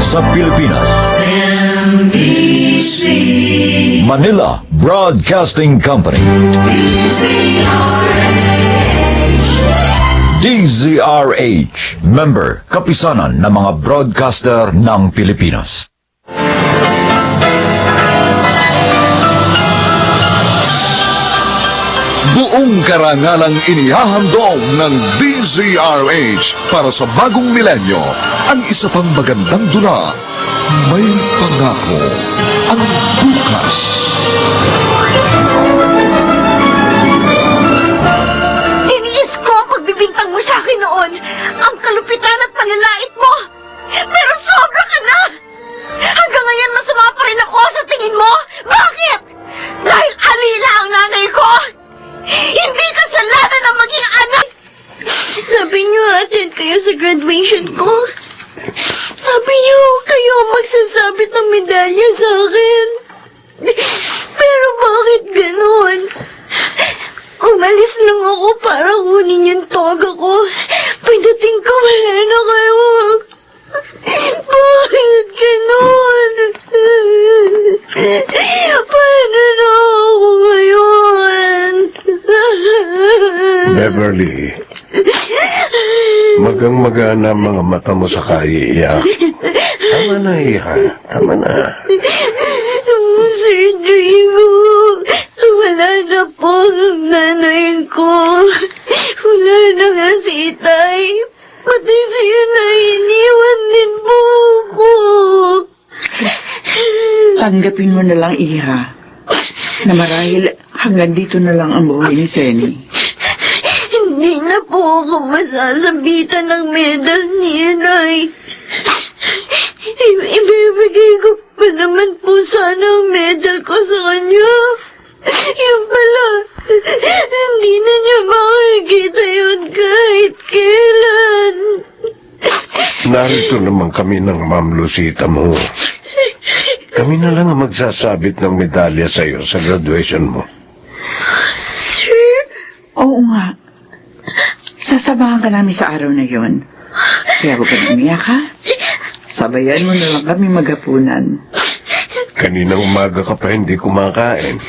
sa Pilipinas. NBC Manila Broadcasting Company. DZRH, member, kapisanan ng mga broadcaster ng Pilipinas. Buong karangalang inihahandog ng DZRH para sa bagong milenyo ang isa pang magandang dula. May pangako ang bukas. Iniis ko ang pagbibintang mo sa akin noon. Ang kalupitan at panlalait mo. Pero sobra ka na! Hanggang ngayon masama pa rin ako sa tingin mo. Bakit? Dahil alila ang nanay ko. Hindi kasalanan ang maging anak. Sabi niyo attend kayo sa graduation ko. Sabi niyo kayo magsasabit ng medalya sa akin. Pero bakit ganun? Umalis lang ako para kunin yung toga ko. Pagdating ko wala na kayo. Bakit ganun? Paano na ako ngayon? Beverly, magang-magana ang mga mata mo sa kaiiyak. Tama na, Iha. Tama na. Sir Drigo, wala na po ang nanay ko. Wala na nga si Itay. Pati siya na iniwan din po ako. Tanggapin mo na lang, Iha, na marahil hanggang dito na lang ang buhay ni Senny. Hindi na po ako masasabitan ng medal ni Inay. Ibibigay ko pa naman po sana ang medal ko sa kanya. Yung pala, hindi na niya makikita yun kahit kailan. Narito naman kami ng Ma'am Lucita mo. Kami na lang ang magsasabit ng medalya sa'yo sa graduation mo. Sir? Oo nga. Sasamahan ka namin sa araw na yon. Kaya huwag ka na umiyak, ha? Sabayan mo na lang kami maghapunan. Kaninang umaga ka pa hindi kumakain.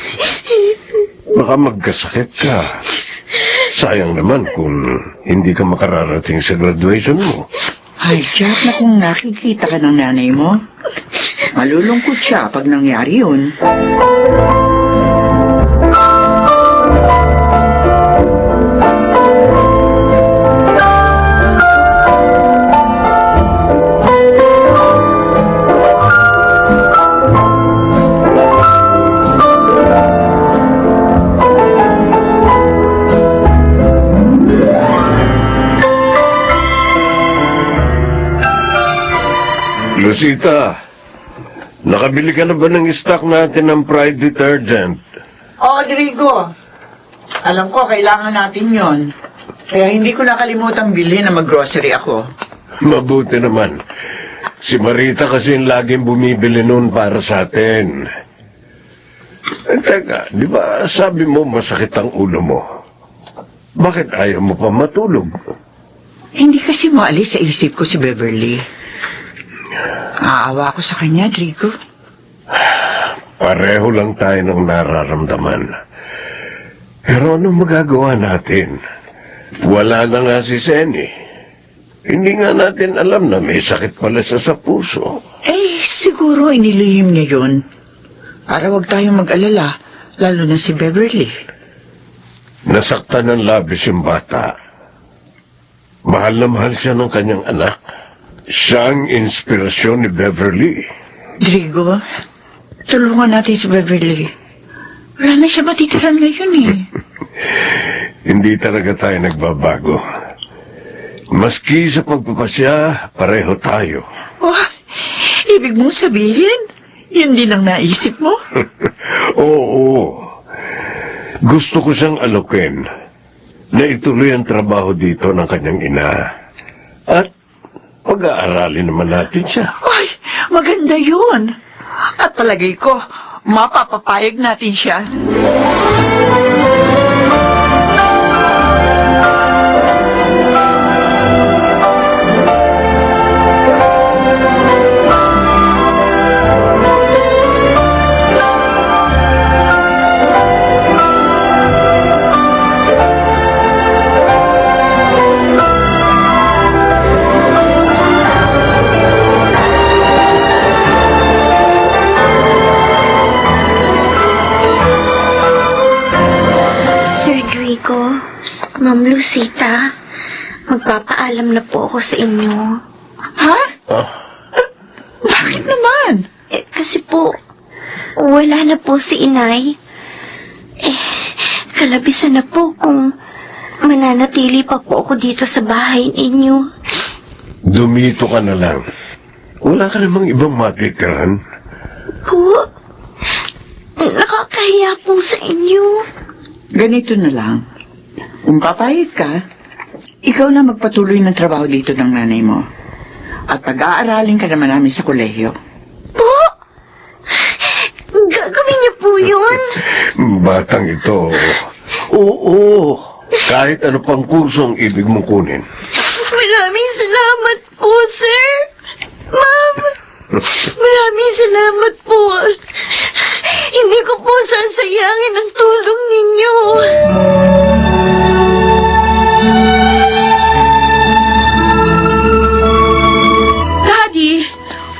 Baka magkasakit ka. Sayang naman kung hindi ka makararating sa graduation mo. Ay, Jack, na kung nakikita ka ng nanay mo, malulungkot siya pag nangyari yun. Lucita, nakabili ka na ba ng stock natin ng Pride detergent? Oo, Rodrigo. Alam ko, kailangan natin yon. Kaya hindi ko nakalimutan bilhin na mag-grocery ako. Mabuti naman. Si Marita kasi yung laging bumibili noon para sa atin. Teka, di ba sabi mo masakit ang ulo mo? Bakit ayaw mo pa matulog? Hindi kasi maalis sa isip ko si Beverly. Aawa ko sa kanya, Drigo. Pareho lang tayo ng nararamdaman. Pero anong magagawa natin? Wala na nga si Senny. Hindi nga natin alam na may sakit pala siya sa puso. Eh, siguro inilihim niya yun. Para wag tayong mag-alala, lalo na si Beverly. Nasaktan ng labis yung bata. Mahal na mahal siya ng kanyang anak. Siya ang inspirasyon ni Beverly. Drigo, tulungan natin si Beverly. Wala na siya matitiran ngayon eh. Hindi talaga tayo nagbabago. Maski sa pagpapasya, pareho tayo. Oh, ibig mong sabihin, yun din ang naisip mo? Oo. Gusto ko siyang alokin na ituloy ang trabaho dito ng kanyang ina. At pag-aaralin naman natin siya. Ay, maganda yun. At palagay ko, mapapapayag natin siya. Ma'am Lucita, magpapaalam na po ako sa inyo. Ha? Ah, Bakit naman? Kasi po, wala na po si inay. Kalabisan na po kung mananatili pa po ako dito sa bahay ninyo. dumito ka na lang. Wala ka namang ibang matitiran. Po, nakakahiya po sa inyo. Ganito na lang. Kung papayag ka, ikaw na magpatuloy ng trabaho dito ng nanay mo. At pag-aaralin ka naman namin sa kolehiyo. Po, gagawin niyo po yun. Batang ito. Oo, kahit ano pang kurso ang ibig mong kunin. Maraming salamat po, sir. Ma'am, maraming salamat po. Hindi ko po sasayangin ang tulong ninyo. Daddy,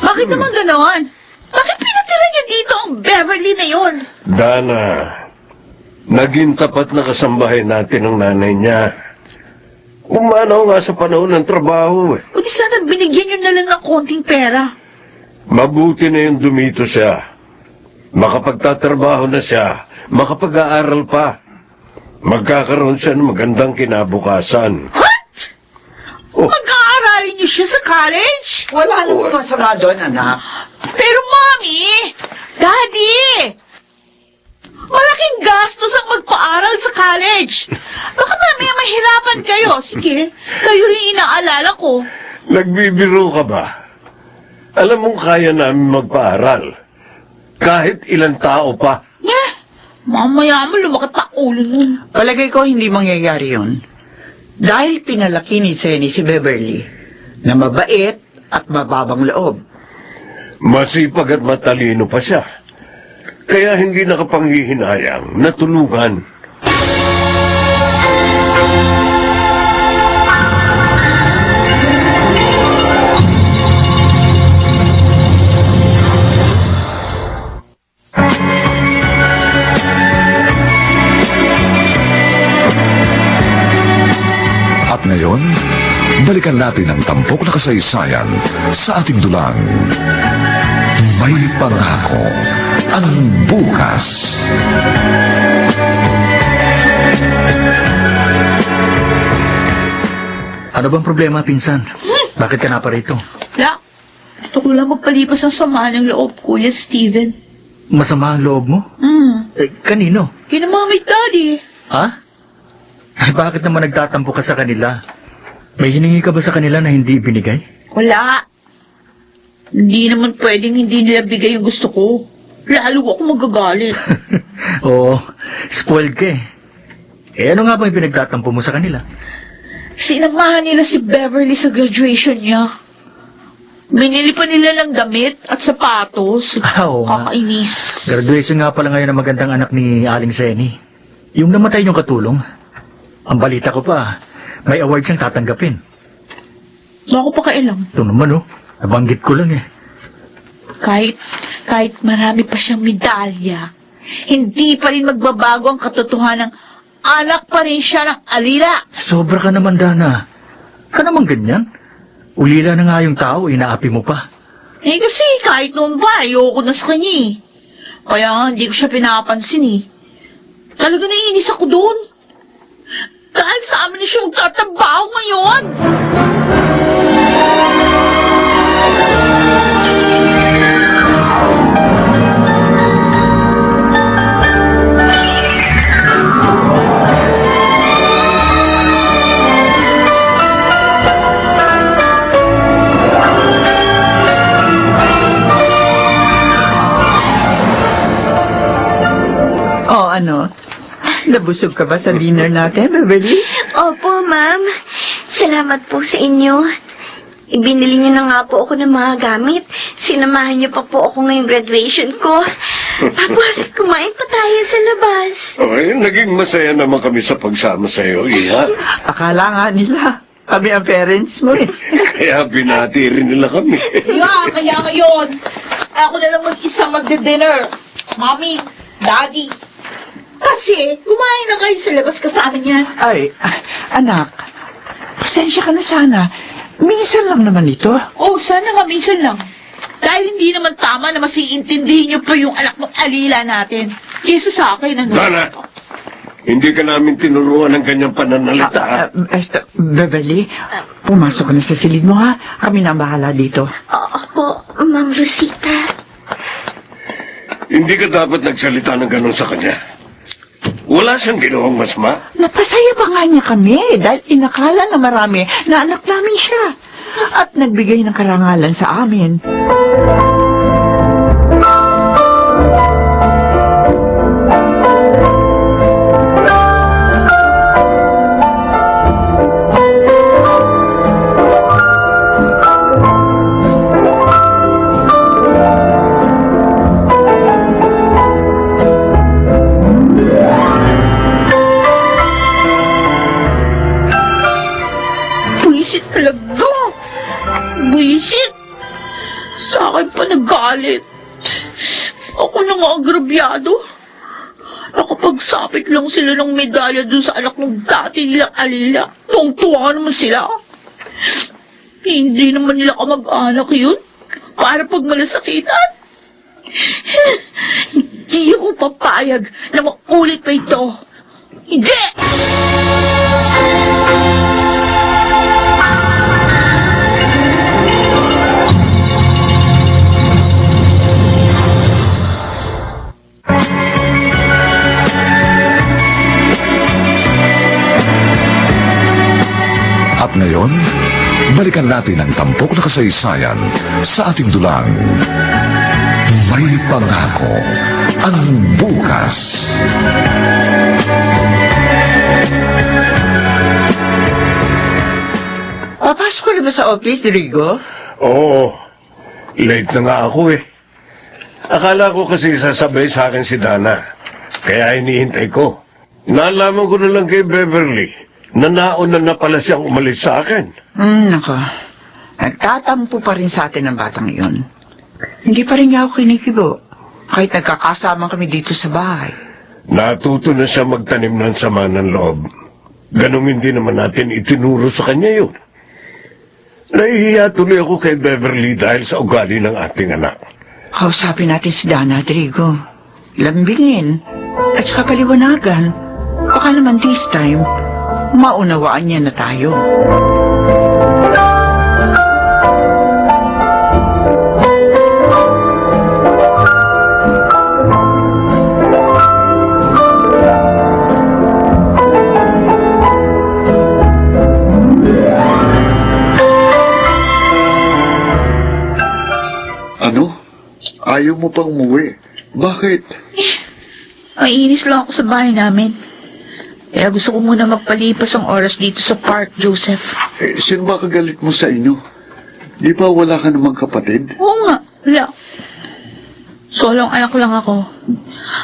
bakit naman ganon? Bakit pinatira niyo dito ang Beverly na yon? Dana, naging tapat na kasambahay natin ang nanay niya. Umanaw nga sa panahon ng trabaho eh. O di sana binigyan niyo na lang ng konting pera. Mabuti na yung dumito siya. Makapagtatrabaho na siya, makapag-aaral pa. Magkakaroon siya ng magandang kinabukasan. What? Oh. Mag-aaralin niyo siya sa college? Wala namang masama doon, anak. Pero Mommy, Daddy, malaking gastos ang magpaaral sa college. Baka mamaya mahirapan kayo. Sige, kayo rin inaalala ko. Nagbibiro ka ba? Alam mong kaya namin magpaaral. Kahit ilang tao pa. Mamaya mo lumakit pa ulo nun. Palagay ko hindi mangyayari yun. Dahil pinalaki ni Senny si Beverly na mabait at mababang loob. Masipag at matalino pa siya. Kaya hindi nakapanghihinayang na tulungan. At ngayon, balikan natin ang tampok na kasaysayan sa ating dulang. May pangako ang bukas. Ano bang problema, pinsan? Bakit ka na pa rito? La, gusto ko lang magpalipas ang sama ng loob, Kuya Steven. Masama ang loob mo? Kanino? Kina Mommy at Daddy. Ha? Ay, bakit naman nagtatampo ka sa kanila? May hiningi ka ba sa kanila na hindi binigay? Wala. Hindi naman pwedeng hindi nila bigay yung gusto ko. Lalo ako magagalit. Oo, spoiled ka eh. Eh, ano nga ba yung pinagtatampo mo sa kanila? Sinamahan nila si Beverly sa graduation niya. Binili pa nila ng damit at sapatos. Oo nga. Kakainis. Graduation nga pala ngayon ng magandang anak ni Aling Senny. Yung namatay yung katulong. Ang balita ko pa, may award siyang tatanggapin. Bako pa kailang. Ito naman nabanggit ko lang eh. Kahit marami pa siyang medalya, hindi pa rin magbabago ang katotohanan ng anak pa rin siya ng alila. Sobra ka naman, Dana. Ka naman ganyan. Ulila na nga yung tao, inaapi mo pa. Eh kasi kahit noon pa, ayoko na sa kanya eh. Kaya hindi ko siya pinapansin eh. Talaga naiinis ako doon. Dahil sa amin na siya magtatrabaho ngayon. Oh, ano? Nabusog ka ba sa dinner natin, Beverly? Opo, ma'am. Salamat po sa inyo. Ibinili niyo na nga po ako ng mga gamit. Sinamahan niyo pa po ako ngayong graduation ko. Tapos, kumain pa tayo sa labas. Ay, naging masaya naman kami sa pagsama sa iyo, Iha. Akala nga nila, kami ang parents mo eh. Kaya binati rin nila kami. Kaya ngayon, ako na lang mag-isa magde-dinner. Mommy, Daddy. Kasi, kumain na kayo sa labas kasama niya. Ay, anak, pasensya ka na sana. Minsan lang naman ito. Oh, sana nga minsan lang. Dahil hindi naman tama na masiintindihin niyo pa yung anak ng alila natin. Kesa sa akin, ano? Dana, hindi ka namin tinuruan ng ganyang pananalita. ha? Basta, Beverly, pumasok ka na sa silid mo ha. Kami na ang bahala dito. Opo, Ma'am Rosita. Hindi ka dapat nagsalita ng ganon sa kanya. Wala siyang ginawang masma. Napasaya pa nga niya kami dahil inakala na marami na anak namin siya. At nagbigay ng karangalan sa amin. Buisit talaga. Buisit. Sa akin pa nagalit. Ako na nga agrabyado. Nakapagsapit lang sila ng medalya dun sa anak ng dati nilang alila. Tuwang-tuwa naman sila. Hindi naman nila kamag-anak yun. Para pag malasakitan. Hindi ako papayag na maulit pa ito. Hindi! At ngayon, balikan natin ang tampok na kasaysayan sa ating dulang. May pangako ang bukas. Papasok ka na ba sa office, Rigo? Oo, late na nga ako eh. Akala ko kasi sasabay sa akin si Dana. Kaya hinihintay ko. Nalaman ko na lang kay Beverly na nauna na pala siyang umalis sa akin. Nako. Nagtatampo pa rin sa atin ang batang iyon. Hindi pa rin niya ako kinikibo. Kahit nagkakasama kami dito sa bahay. Natuto na siya magtanim ng sama ng loob. Ganong hindi naman natin itinuro sa kanya yun. Nahihiya tuloy ako kay Beverly dahil sa ugali ng ating anak. Kausapin natin si Dana, Rodrigo. Lambingin. At saka paliwanagan. Baka naman this time, maunawaan niya na tayo. Ano? Ayaw mo pang umuwi? Bakit? Maiinis lang ako sa bahay namin. Kaya gusto ko muna magpalipas ang oras dito sa park, Joseph. Sino ba kagalit mo sa inyo? Di ba wala ka namang kapatid? Oo nga, wala. Solong anak lang ako.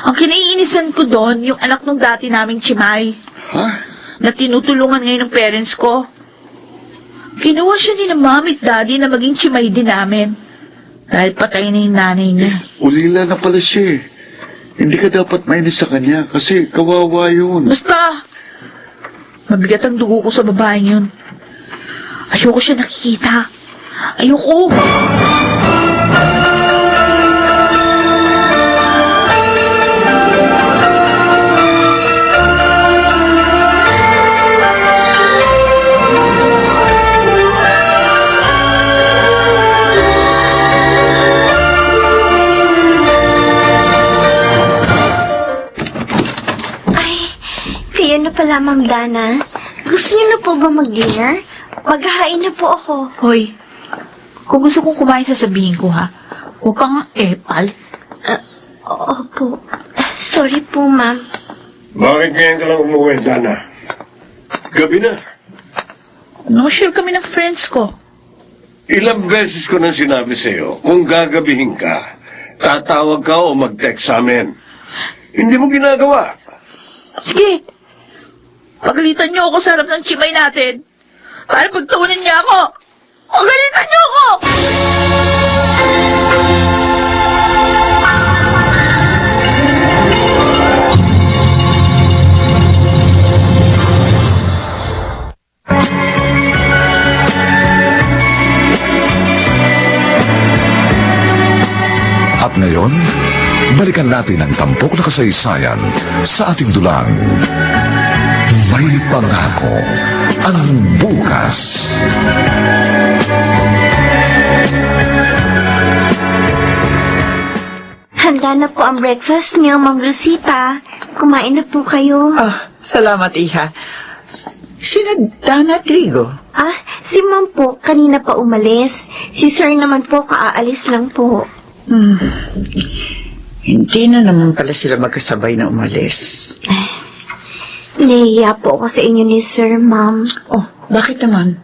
Ang kinaiinisan ko doon, yung anak ng dati naming Chimay, Ha? na tinutulungan ngayon ng parents ko. Kinuha siya ni na mami at daddy na maging Chimay din namin. Dahil patay na yung nanay niya. Ulila na pala siya eh. Hindi ka dapat mainis sa kanya kasi kawawa yun. Basta, mabigat ang dugo ko sa babaeng yun. Ayoko siya nakikita. Ayoko. Kayo na pala, Ma'am Dana. Gusto niyo na po ba mag-dinner? Maghahain na po ako. Hoy, kung gusto kong kumain, sasabihin ko ha. Huwag kang epal. Opo. Sorry po, Ma'am. Bakit ngayon ka lang umuwi, Dana? Gabi na. No-share kami ng friends ko. Ilang beses ko nang sinabi sa'yo, kung gagabihin ka, tatawag ka o mag-text sa amin. Hindi mo ginagawa. Sige. Pagalitan niyo ako sa harap ng Chimay natin. Para pagtawanan niya ako. Pagalitan niyo ako! balikan natin ang tampok na kasaysayan sa ating dulang. May pangako ang bukas. Handa na po ang breakfast niyo, Ma'am Rosita. Kumain na po kayo. Salamat, Iha. Sina Dana at Rigo? Si Ma'am po, kanina pa umalis. Si Sir naman po, kaaalis lang po. Hindi na naman pala sila magkasabay na umalis. Nahiya po ako sa inyo ni Sir, Ma'am. Oh, bakit naman?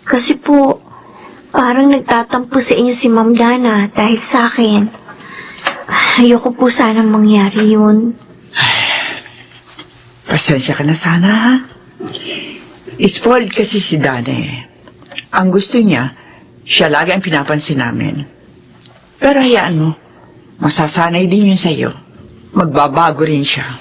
Kasi po, parang nagtatampo sa inyo si Ma'am Dana dahil sa akin. Ayoko po sanang mangyari yun. Pasensya ka na sana, ha? Spoiled kasi si Dana eh. Ang gusto niya, siya lagi ang pinapansin namin. Pero hayaan mo, masasanay din yun sa'yo. Magbabago rin siya.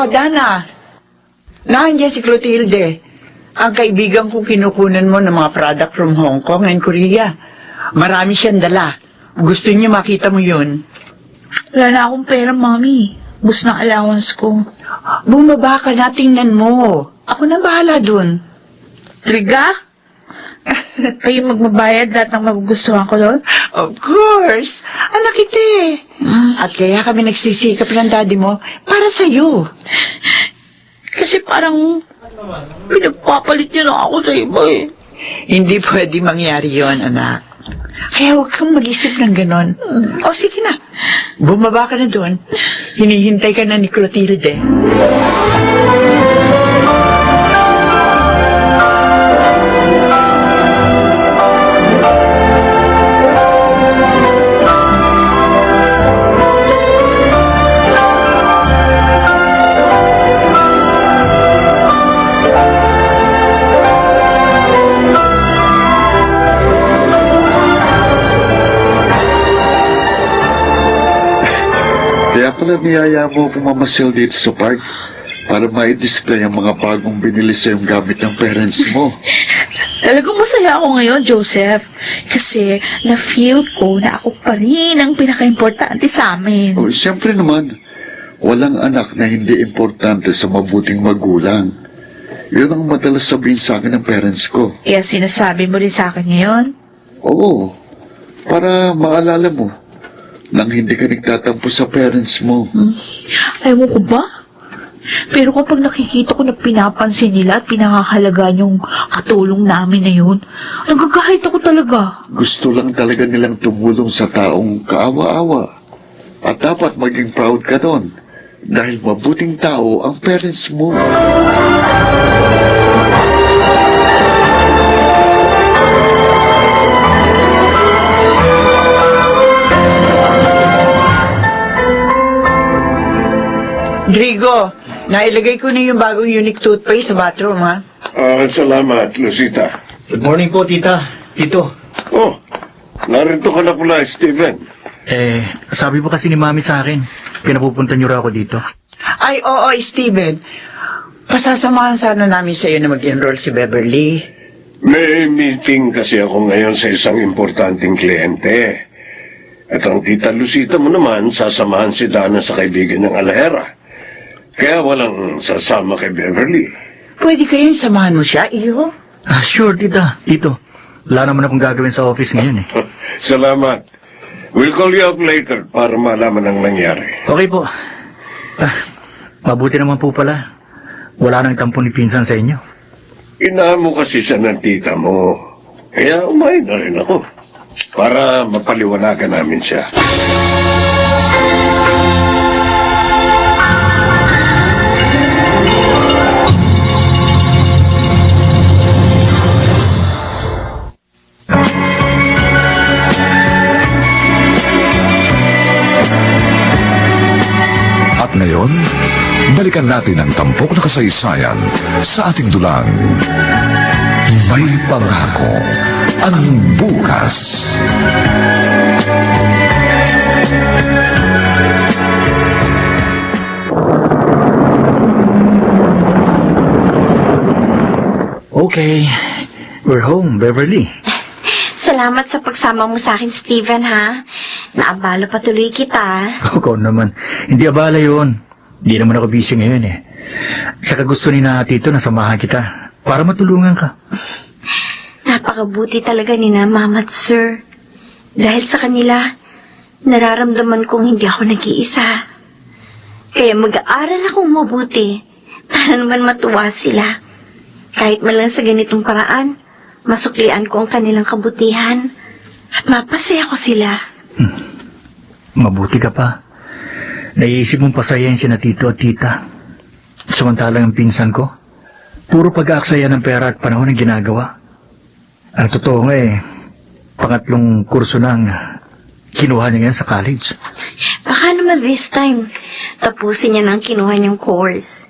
Dana, nandiyan si Clotilde, ang kaibigan kong kinukunan mo ng mga product from Hong Kong and Korea. Marami siyang dala. Gusto niya makita mo yun. Wala na akong pera, Mami. Bus ng allowance ko. Bumaba ka na, tingnan mo. Ako na bahala dun. Triga? Kayo magbabayad lahat ng magugustuhan ko doon? Of course. Anak kita eh. At kaya kami nagsisikap ng daddy mo para sa'yo. Kasi parang pinagpapalit niyo na ako sa iba eh. Hindi pwede mangyari yon, anak. Kaya huwag kang mag-isip ng ganon. O sige na, bumaba ka na doon. Hinihintay ka na ni Clotilde. Kaya pala niyaya mo akong mamasyal dito sa park para ma-display ang mga bagong binili sa yung gamit ng parents mo. Talagang masaya ako ngayon, Joseph. Kasi na-feel ko na ako pa rin ang pinaka-importante sa amin. O, siyempre naman, walang anak na hindi importante sa mabuting magulang. Yun ang madalas sabihin sa akin ng parents ko. Kaya sinasabi mo rin sa akin ngayon? Oo, para maalala mo nang hindi ka nagtatampo sa parents mo. Ayaw ko ba? Pero kapag nakikita ko na pinapansin nila at pinakahalagaan yung katulong namin na yun, nagkakahit ako talaga. Gusto lang talaga nilang tumulong sa taong kaawa-awa. At dapat maging proud ka doon dahil mabuting tao ang parents mo. Drigo, nailagay ko na yung bagong unique toothpaste sa bathroom, ha? Salamat, Lucita. Good morning po, tita. Tito. Oh, narito ka na pala, Steven. Sabi po kasi ni Mami sa akin, pinapupunta niyo raw ako dito. Ay, oo, Steven. Pasasamahan sana namin sa iyo na mag-enroll si Beverly. May meeting kasi ako ngayon sa isang importanteng kliyente. At ang tita Lucita mo naman, sasamahan si Dana sa kaibigan ng Alahera. Kaya walang sasama kay Beverly. Pwede kayong samahan mo siya, iyo? Sure, tita. Tito. Wala naman akong gagawin sa office ngayon eh. Salamat. We'll call you up later para malaman ang nangyari. Okay po. Mabuti naman po pala. Wala nang tampo ni pinsan sa inyo. Inaamo kasi siya ng tita mo. Kaya umayin na rin ako. Para mapaliwanagan namin siya. At ngayon, Balikan natin ang tampok na kasaysayan sa ating dulang. May pangako ang bukas. Okay, we're home, Beverly. Salamat sa pagsama mo sa akin, Steven, ha? Naabala patuloy kita. Ikaw naman, hindi abala yun. Hindi naman ako busy ngayon eh. Saka gusto ni na Tito na samahan kita para matulungan ka. Napakabuti talaga ni na Mama at Sir. Dahil sa kanila, nararamdaman kong hindi ako nag-iisa. Kaya mag-aaral akong mabuti para naman matuwa sila. Kahit man lang sa ganitong paraan, masuklian ko ang kanilang kabutihan at mapasaya ko sila. Mabuti ka pa. Naiisip mong pasayahin si na Tito at Tita. Samantalang ang pinsan ko, puro pag-aaksaya ng pera at panahon ang ginagawa. Ang totoo nga eh, pangatlong kurso na ang kinuha niya ngayon sa college. Baka naman this time, tapusin niya ng kinuha niyang course.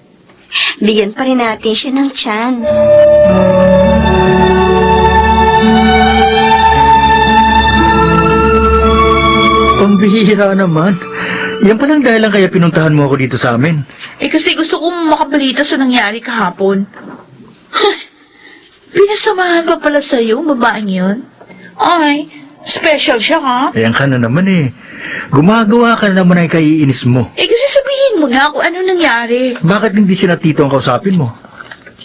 Bigyan pa rin natin siya ng chance. Pambihira naman. Yan palang dahilan kaya pinuntahan mo ako dito sa amin. Eh kasi gusto kong makabalita sa nangyari kahapon. Pinasamahan pa pala sa'yo, babaeng yun. Ay, special siya ha? Ayan ka na naman eh. Gumagawa ka na naman ay kaiinis mo. Eh kasi sabihin mo na kung ano nangyari. Bakit hindi si na Tito ang kausapin mo?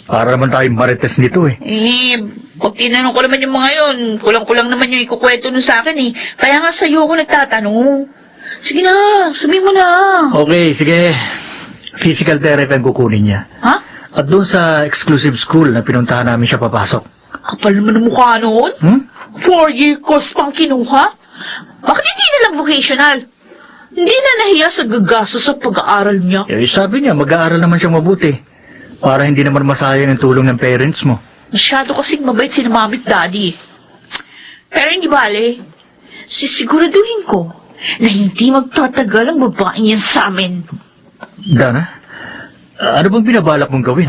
Para naman tayong marites nito eh. Eh, pag tinanong ko naman yung mga yun, kulang-kulang naman yung ikukwento nun sa akin eh. Kaya nga sa'yo ako nagtatanong. Sige na, sabihin mo na. Okay, sige. Physical therapy ang kukunin niya. Ha? At doon sa exclusive school na pinuntahan namin siya papasok. Kapal naman ang mukha noon. 4-year course pang kinuha? Bakit hindi na lang vocational? Hindi na nahiya sa gagasto sa pag-aaral niya. Eh, sabi niya, mag-aaral naman siya mabuti. Para hindi naman masayang ang tulong ng parents mo. Masyado kasing mabait si mami at daddy. Pero hindi bale, sisiguraduhin ko na hindi magtatagal ang babaeng yan sa amin. Dana, ano bang binabalak mong gawin?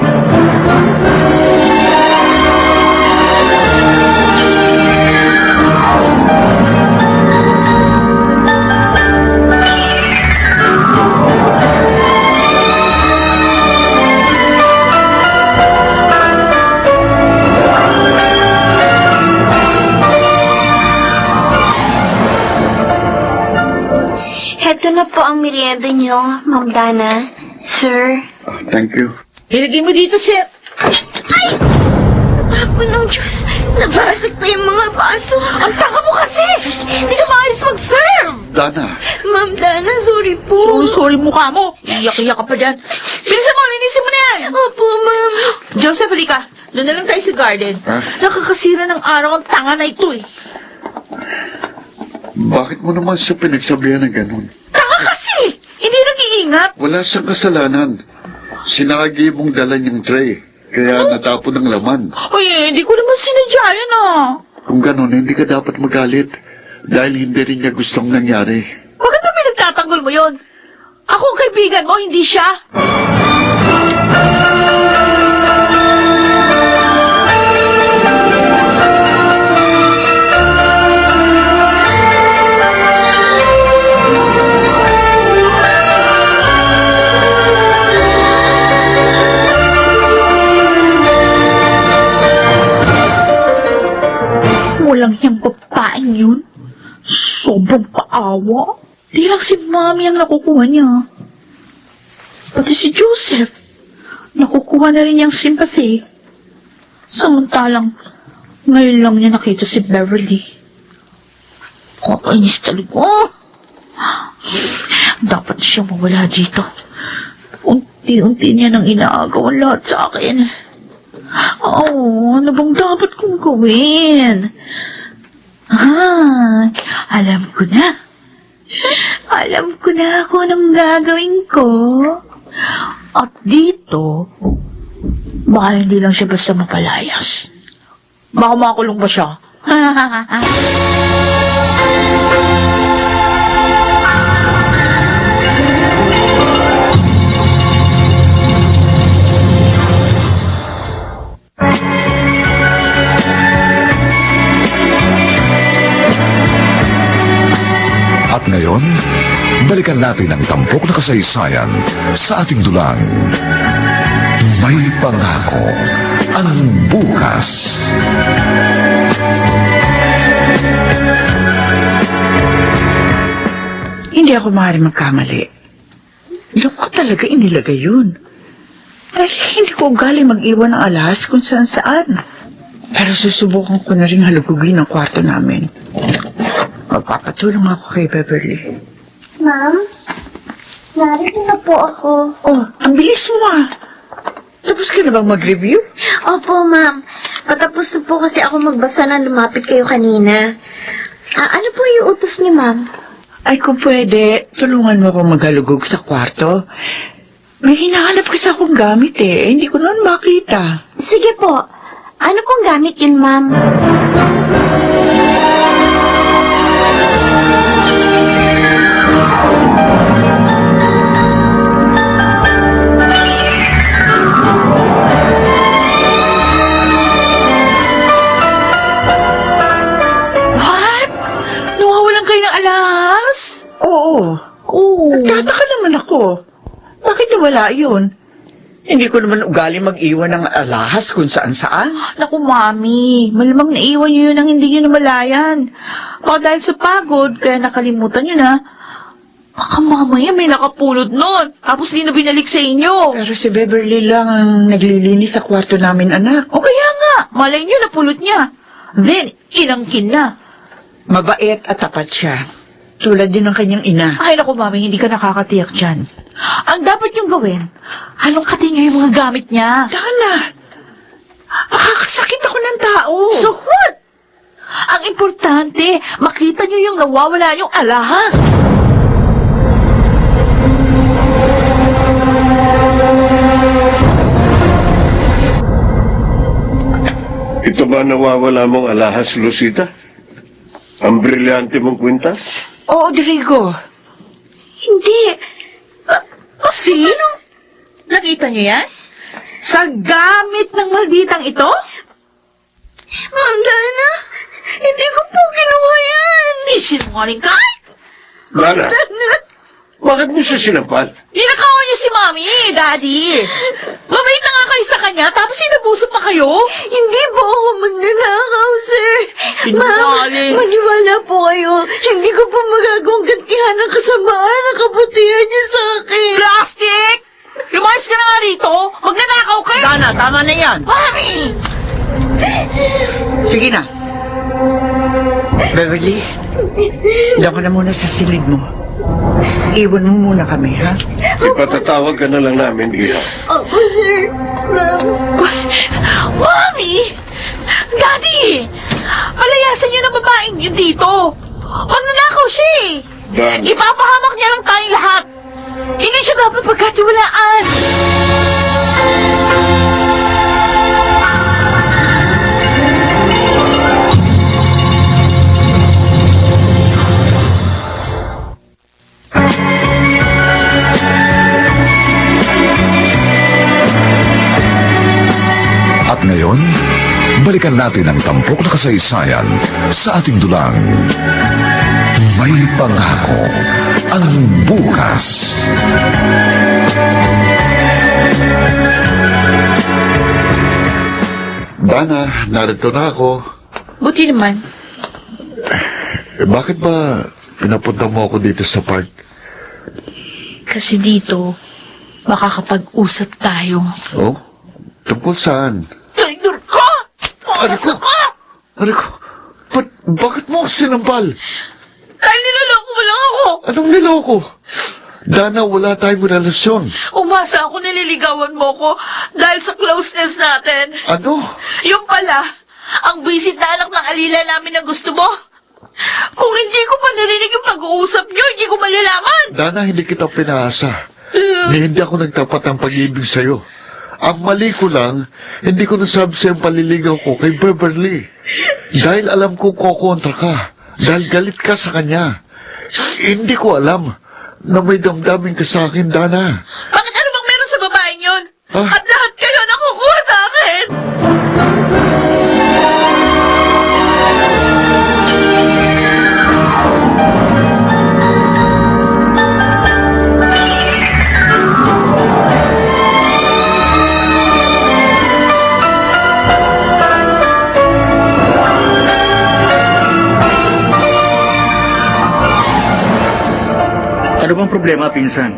Heto na po ang merienda niyo, Ma'am Dana. Sir. Thank you. Ilagay mo dito, sir. Tapon ng Diyos. Nabasag pa yung mga baso. Ang tanga mo kasi! Hindi ka maalis mag-serve! Dana, Ma'am Dana, sorry po. Oh, sorry mukha mo. Iyak-iyak ka pa dyan. Bilisan mo, linisin mo na yan. Opo, Ma'am. Joseph, halika. Doon na lang tayo sa garden. Ha? Nakakasira ng araw ang tanga na ito eh. bakit mo naman siya pinagsabihan ng ganun? Tanga kasi! Hindi nag-iingat. Wala siyang kasalanan. Sinagi mong dala niyang tray, kaya natapon ng laman. Uy, hindi ko naman sinadya yan ah. Kung ganun, hindi ka dapat magalit. Dahil hindi rin niya gustong nangyari. Bakit ba pinagtatanggol mo yon? Ako ang kaibigan mo, hindi siya. Walang yung babaeng yun. Sobrang paawa. Di lang si Mami ang nakukuha niya. Pati si Joseph, nakukuha na rin niyang sympathy. Samantalang, ngayon lang niya nakita si Beverly. Kakainis talaga. Dapat siya mawala dito. Unti-unti niya nang inaagawan lahat sa akin. Oh, ano bang dapat kong gawin? Alam ko na. Alam ko na kung anong gagawin ko. At dito, baka hindi lang siya basta mapalayas. Baka makulong pa siya. balikan natin ang tampok na kasaysayan sa ating dulang. May pangako ang bukas. Hindi ako maaaring magkamali. Doon ko talaga inilagay yun. Dahil hindi ko ugali mag-iwan ng alahas kung saan-saan. Pero susubukan ko na rin halugugin ang kwarto namin. Magpapatulong ako kay Beverly. Ma'am, narito na po ako. Oh, ang bilis mo ah. Tapos ka na bang mag-review? Opo, ma'am. Patapos na po kasi ako magbasa na lumapit kayo kanina. Ano po yung utos ni ma'am? Ay, kung pwede, tulungan mo akong maghalugog sa kwarto. May hinahanap kasi akong gamit eh. Hindi ko naman makita. Sige po. Ano pong gamit yun, ma'am? What? Nawawalan kayo ng alahas? Oo. Nagtataka naman ako. Bakit nawala yun? Hindi ko naman ugali mag-iwan ng alahas kung saan-saan. Naku, Mami. Malamang naiwan niyo yun ang hindi niyo namalayan. Baka dahil sa pagod, kaya nakalimutan niyo na. Baka mamaya may nakapulot nun. Tapos di na binalik sa inyo. Pero si Beverly lang ang naglilinis sa kwarto namin, anak. O kaya nga, malay niyo napulot niya. Then, inangkin na. Mabait at tapat siya. Tulad din ng kanyang ina. Ay, naku, Mami, hindi ka nakakatiyak dyan. Ang dapat niyong gawin, halongkatin niyo yung mga gamit niya. Dana, makakasakit ako ng tao. So what? Ang importante, makita niyo yung nawawala yung alahas. Ito ba nawawala mong alahas, Lucita? Ang brilyante mong kwintas? Oo, Rodrigo. Hindi. See? Nakita niyo yan? Sa gamit ng malditang ito? Ma'am Dana, hindi ko po ginawa yan. Isinungaling ka? Lana, bakit mo siya sinampal? Ninakawan niyo si Mami, Daddy. Mabait na nga kayo sa kanya, tapos sinabuso pa kayo? Hindi po ako magnanakaw, sir. Sinungaling. Ma'am, maniwala po kayo. Hindi ko po magagawang gantihan ang kasamaan ng kabutihan niya sa akin. Plastic! Lumayas ka na nga rito! Magnanakaw ka! Dana, tama na yan. Mami! Sige na. Beverly, doon ka na muna sa silid mo. Iwan mo muna kami, ha? Ipatatawag ka na lang namin, Iha. Opo, sir. Ma'am. Mami! Daddy! Palayasan niyo na babaeng yun dito! Magnanakaw siya eh! Dan, Ipapahamak niya lang tayong lahat! Hindi siya dapat pagkatiwalaan! At ngayon, balikan natin ang tampok na kasaysayan sa ating dulang. May pangako ang bukas. Dana, narito na ako. Buti naman. Bakit ba pinapunta mo ako dito sa park? Kasi dito, makakapag-usap tayo. Oh? Tungkol saan? Traidor ka! Pumasok ka! Bakit mo ako sinampal? Dahil niloloko mo lang ako! Anong niloko? Dana, wala tayong relasyon. Umasa ako nililigawan mo ko dahil sa closeness natin. Ano? Yung pala, ang visit na anak ng alila namin na gusto mo. Kung hindi ko pa narinig yung pag-uusap nyo, hindi ko malalaman. Dana, hindi kita pinaasa. Hindi ako nagtapat ng pag-ibig sa'yo. Ang mali ko lang, hindi ko nasabi sa'yo ang paliligaw ko kay Beverly. Dahil alam kong kokontra ka. Dahil galit ka sa kanya. Hindi ko alam na may damdamin ka sa akin, Dana. Bakit ano bang meron sa babaeng yun? Ah? At lahat kayo nakukuha sa akin. problema, pinsan?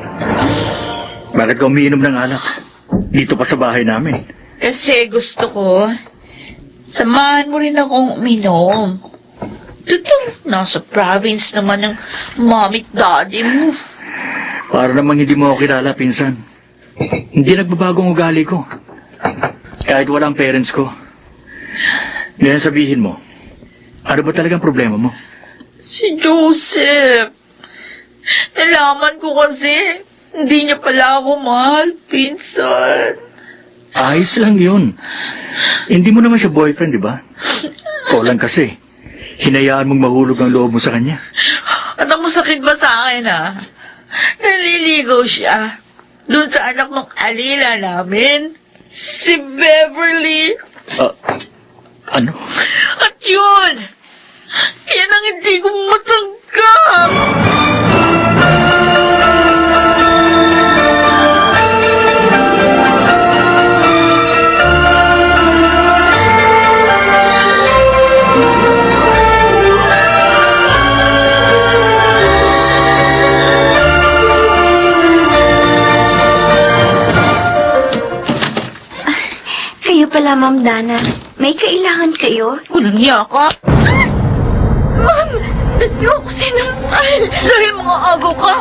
Bakit ka umiinom ng alak? Dito pa sa bahay namin. Kasi gusto ko, samahan mo rin akong uminom. Total, nasa province naman ng mommy at daddy mo. Para namang hindi mo ako kilala, pinsan. Hindi nagbabagong ugali ko. Kahit walang parents ko. Ngayon sabihin mo, ano ba talagang problema mo? Si Joseph. Nalaman ko kasi, hindi niya pala ako mahal, pinsan. Ayos lang yun. Hindi mo naman siya boyfriend, di ba? Ikaw lang kasi. Hinayaan mong mahulog ang loob mo sa kanya. At ang masakit ba sa akin, ha? Naliligaw siya. Doon sa anak ng alila namin. Si Beverly. Ano? At yun! Yan ang hindi ko matanggap! Kayo pala, Ma'am Dana. May kailangan kayo? Walang hiya ka? Ma'am, ba't niyo ako sinampal? Dahil mga agaw ka!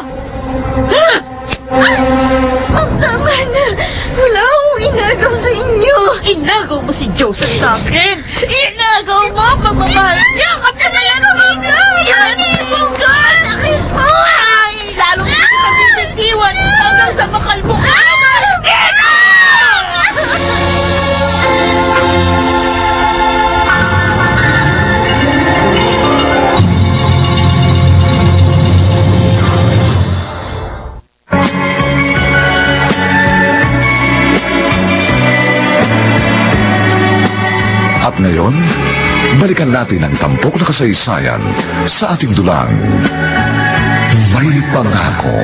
Ma'am, tama na. Wala akong inagaw sa inyo. Inagaw mo si Joseph sa akin! Inagaw mo! Pagmamahal niya! Kasalanan mo na! Yan! Sakit mo! Ay! Lalong hindi kita bibitiwan hanggang sa makalbo ka naman! At ngayon, balikan natin ang tampok na kasaysayan sa ating dulang. May pangako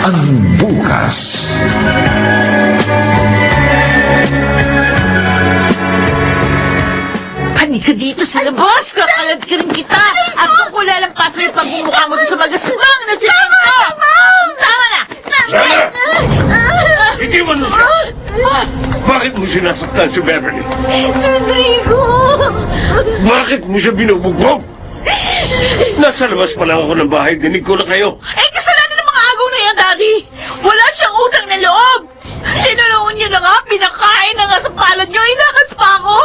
ang bukas. Hani ka dito sa labas! Kakalad ka rin kita! At kung kulalampasan yung pagmumukha mo sa magaspang na simento! Tama na! Hindi mo na siya! Bakit mo sinasaktan si Beverly? Rodrigo! Bakit mo siya binubugbog? Nasa labas pa lang ako ng bahay, dinig ko na kayo. Eh, kasalanan ng mga agaw na yan, Daddy! Wala siyang utang na loob! Tinulungan niyo na nga, pinakain na nga sa palad niyo, inakas pa ako!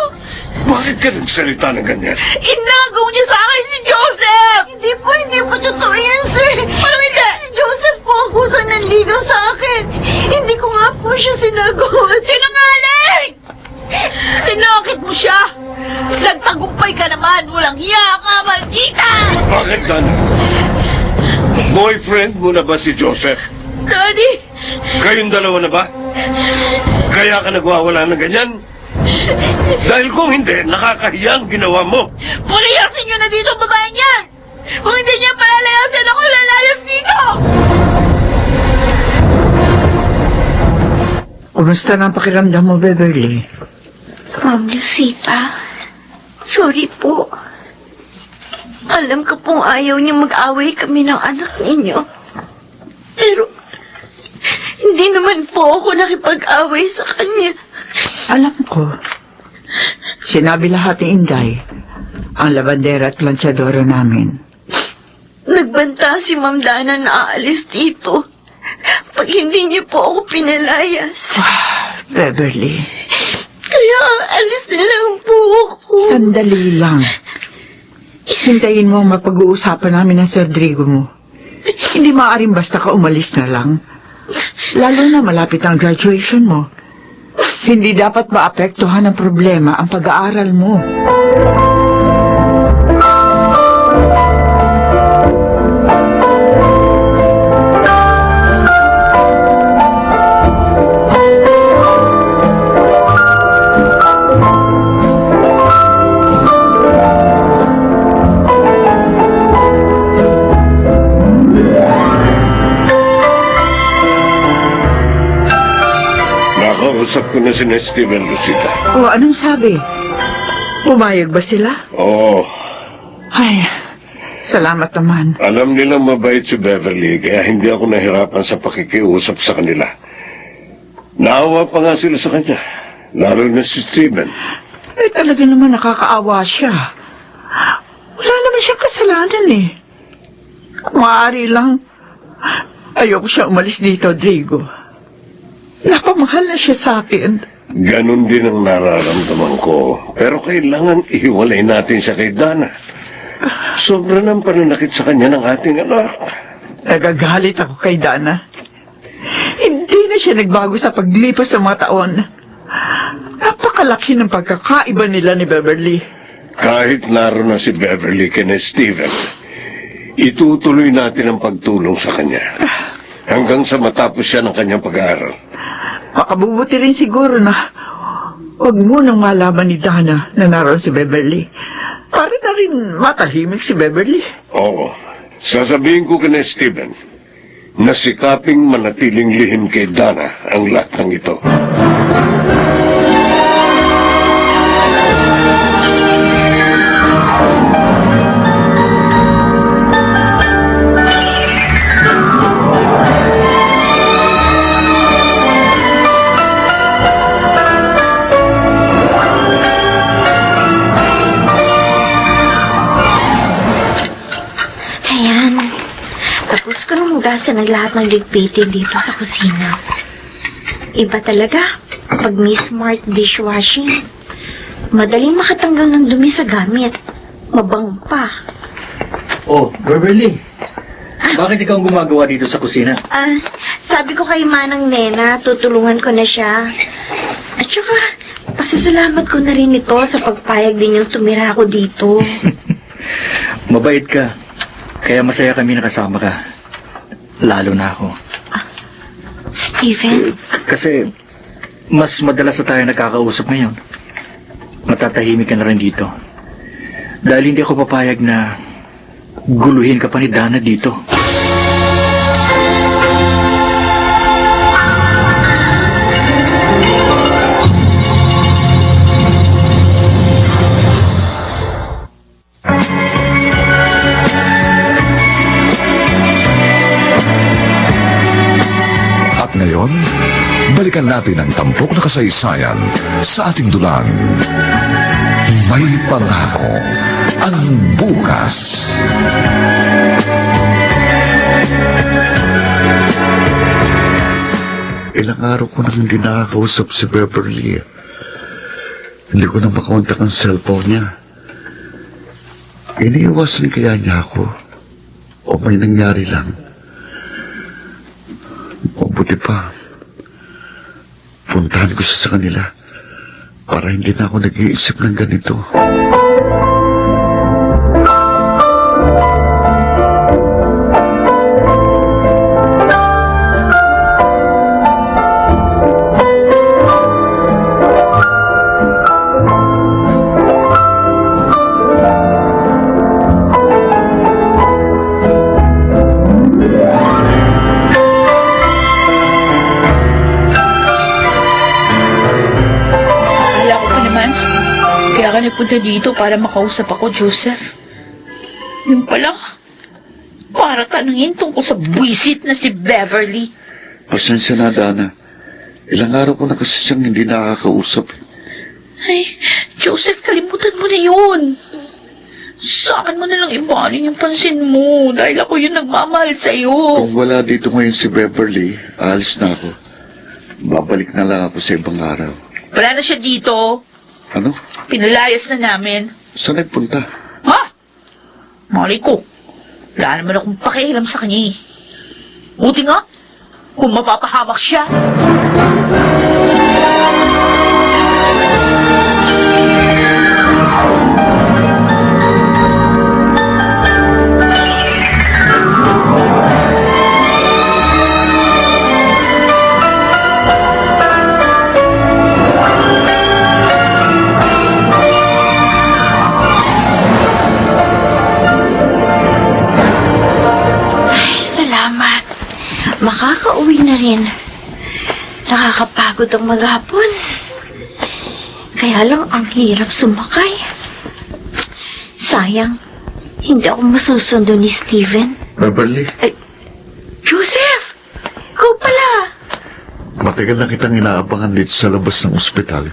Bakit ka nagsalita ng ganyan? Inagaw niya sa akin si Joseph! Hindi po totoo yan, sir. Ano hindi? Si Joseph po ang kusang nanligaw sa akin. Hindi ko nga po siya sinagot. Sinungaling! Tinakit mo siya! Nagtagumpay ka naman! Walang hiya ka, maldita! Bakit, Dana? Boyfriend mo na ba si Joseph? Daddy! Kayong dalawa na ba? Kaya ka nagwawala ng ganyan? Dahil kung hindi, nakakahiya ang ginawa mo. Pulayasin niyo na dito ang babae niya! Kung hindi niya palalayasin ako, lalayas dito! Kumusta na ang pakiramdam mo, Beverly? Ma'am Lucita, sorry po. Alam ko pong ayaw niyo mag-away kami ng anak ninyo. Pero, hindi naman po ako nakipag-away sa kanya. Alam ko. Sinabi lahat ni Inday, ang labandera at planchadora namin. Nagbanta si Ma'am Dana na aalis dito. Pag hindi niyo po ako pinalayas. Beverly, Kaya alis na lang po ako. sandali lang. Hintayin mo ang mapag-uusapan namin ng Sir Rodrigo mo. Hindi maaaring basta ka umalis na lang. Lalo na malapit ang graduation mo. Hindi dapat maapektuhan ng problema ang pag-aaral mo. Nakausap ko na si Steven, Lucita. O, anong sabi? Pumayag ba sila? Oo. Ay, Salamat naman. Alam nilang mabait si Beverly, kaya hindi ako nahirapan sa pakikiusap sa kanila. Naawa pa nga sila sa kanya, lalo na si Steven. Eh, talaga naman nakakaawa siya. Wala naman siyang kasalanan eh. Kung maaari lang, ayoko siya umalis dito, Rodrigo. Napamahal na siya sa akin. Ganon din ang nararamdaman ko. Pero kailangan ihiwalay natin siya kay Dana. Sobra ng pananakit sa kanya ng ating anak. Nagagalit ako kay Dana. Hindi na siya nagbago sa paglipas ng mga taon. Napakalaki ng pagkakaiba nila ni Beverly. Kahit naroon na si Beverly kina Steven, itutuloy natin ang pagtulong sa kanya. Hanggang sa matapos siya ng kanyang pag-aaral. Makabubuti rin siguro na huwag munang malaman ni Dana na naroon si Beverly. Para na rin matahimik si Beverly. Oo. Sasabihin ko kina Steven na sikaping manatiling lihim kay Dana ang lahat ng ito. Ayan. Tapos ko nang hugasan ng lahat ng ligpitin dito sa kusina. Iba talaga pag may smart dishwashing. Madaling makatanggal ng dumi sa gamit. Mabango pa. Oh, Beverly. Bakit ikaw ang gumagawa dito sa kusina? Sabi ko kay Manang Nena, tutulungan ko na siya. At saka, pasasalamat ko na rin ito sa pagpayag din yung tumira ako dito. Mabait ka. Kaya masaya kami nakasama ka. Lalo na ako. Steven? Kasi mas madalas na tayo nagkakausap ngayon. Matatahimik ka na rin dito. Dahil hindi ako papayag na guluhin ka pa ni Dana dito. At ngayon, balikan natin ang tampok na kasaysayan sa ating dulang. May pangako ang bukas. Ilang araw ko nang hindi nakakausap si Beverly. Hindi ko na makontak ang cellphone niya. Iniiwasan kaya niya ako? O may nangyari lang? O buti pa, puntahan ko siya sa kanila para hindi na ako nag-iisip ng ganito. Akala ko pa naman, kaya ka nagpunta dito para makausap ako, Joseph. Yung pala, para tanungin tungkol sa buwisit na si Beverly. Pasensya na, Dana. Ilang araw ko na kasi siyang hindi nakakausap. Ay, Joseph, kalimutan mo na yun. Sa akin mo na lang ibanin yung pansin mo dahil ako yung nagmamahal sa'yo. Kung wala dito ngayon si Beverly, alis na ako. Babalik na lang ako sa ibang araw. Wala na siya dito. Ano? Pinalayas na namin. Saan nagpunta? Ha? Mali ko. Wala naman akong pakialam sa kanya eh. Buti nga, kung mapapahamak siya. Salamat. Makakauwi na rin. Nakakapagod ang maghapon. Kaya lang ang hirap sumakay. Sayang, Hindi ako masusundo ni Steven. Beverly, Joseph! Ikaw pala! matagal na kitang inaabangan dito sa labas ng ospital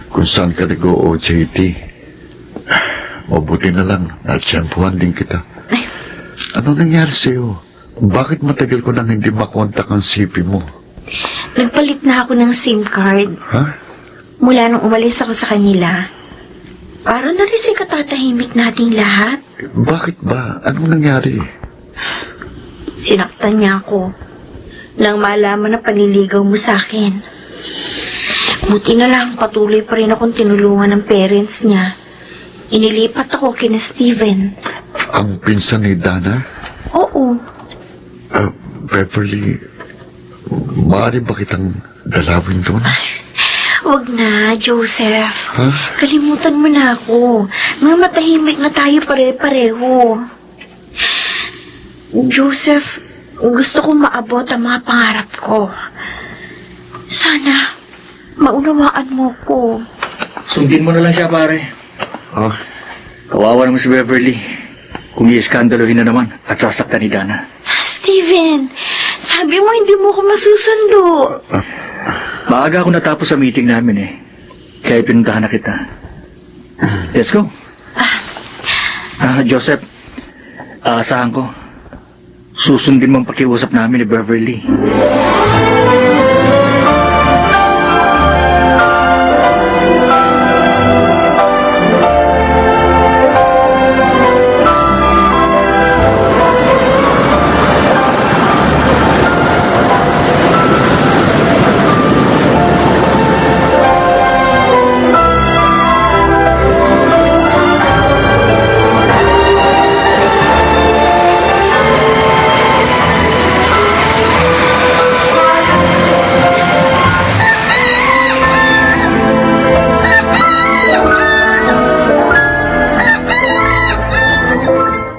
kung saan ka nag-OJT. Mabuti na lang, natsyempuhan din kita. Ano nangyari sa'yo? Bakit matagal ko nang hindi makontak ang CP mo? Nagpalit na ako ng SIM card. Ha? Mula nung umalis ako sa kanila. Para na rin si katatahimik nating lahat. Bakit ba? Anong nangyari? Sinaktan niya ako nang malaman na panliligaw mo sa akin. Buti na lang patuloy pa rin akong tinulungan ng parents niya. Inilipat ako kina Steven. Ang pinsan ni Dana? Oo. Beverly, maaari ba kitang dalawin doon? Wag na, Joseph. Ha? Kalimutan mo na ako. Mga matahimik na tayo pare-pareho. Joseph, gusto kong maabot ang mga pangarap ko. Sana, maunawaan mo ko. Sundin mo na lang siya, pare. Oh, Kawawa naman si Beverly. Kung i-eskandaluhin na naman at sasaktan ni Dana. Steven, sabi mo hindi mo ko masusundo. Maaga ako natapos sa meeting namin eh. Kaya pinuntahan na kita. Let's go. Joseph, aasahan ko. Susundin mo ang pakiusap namin ni Beverly.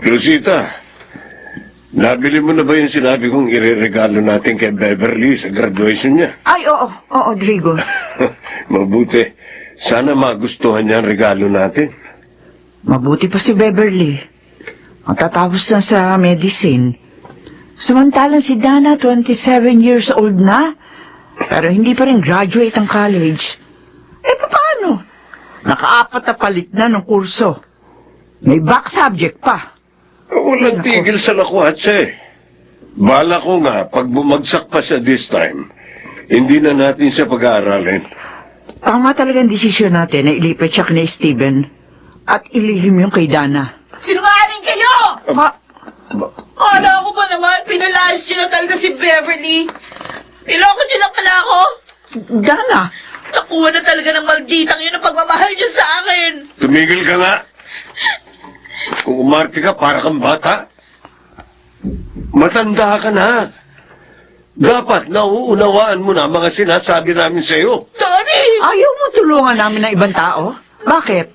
Rosita, nabili mo na ba yung sinabi kong ireregalo natin kay Beverly sa graduation niya? Ay, oo, Drigo. Mabuti. Sana magustuhan niya ang regalo natin. Mabuti pa si Beverly. Ang tatapos na sa medicine. Samantalang si Dana, 27 years old na. Pero hindi pa rin graduate ang college. Paano? Naka-4 na palit na ng kurso. May back subject pa. Walang tigil sa lakwatsa eh. Bala ko nga, pag bumagsak pa siya this time, hindi na natin siya pag-aaralin. Tama talagang desisyon natin na ilipat siya kay Steven at ilihim yung kay Dana. Sinungaling kayo! Ano ako ba naman? Pinalayas niyo na talaga si Beverly. Niloko niyo lang pala ako. Dana! Nakuha na talaga ng malditang yun ang pagmamahal niyo sa akin. Tumigil ka nga. Kung umarte ka, para kang bata. Matanda ka na. Dapat nauunawaan mo na mga sinasabi namin sa'yo. Daddy! Ayaw mo tulungan namin ng ibang tao? Bakit?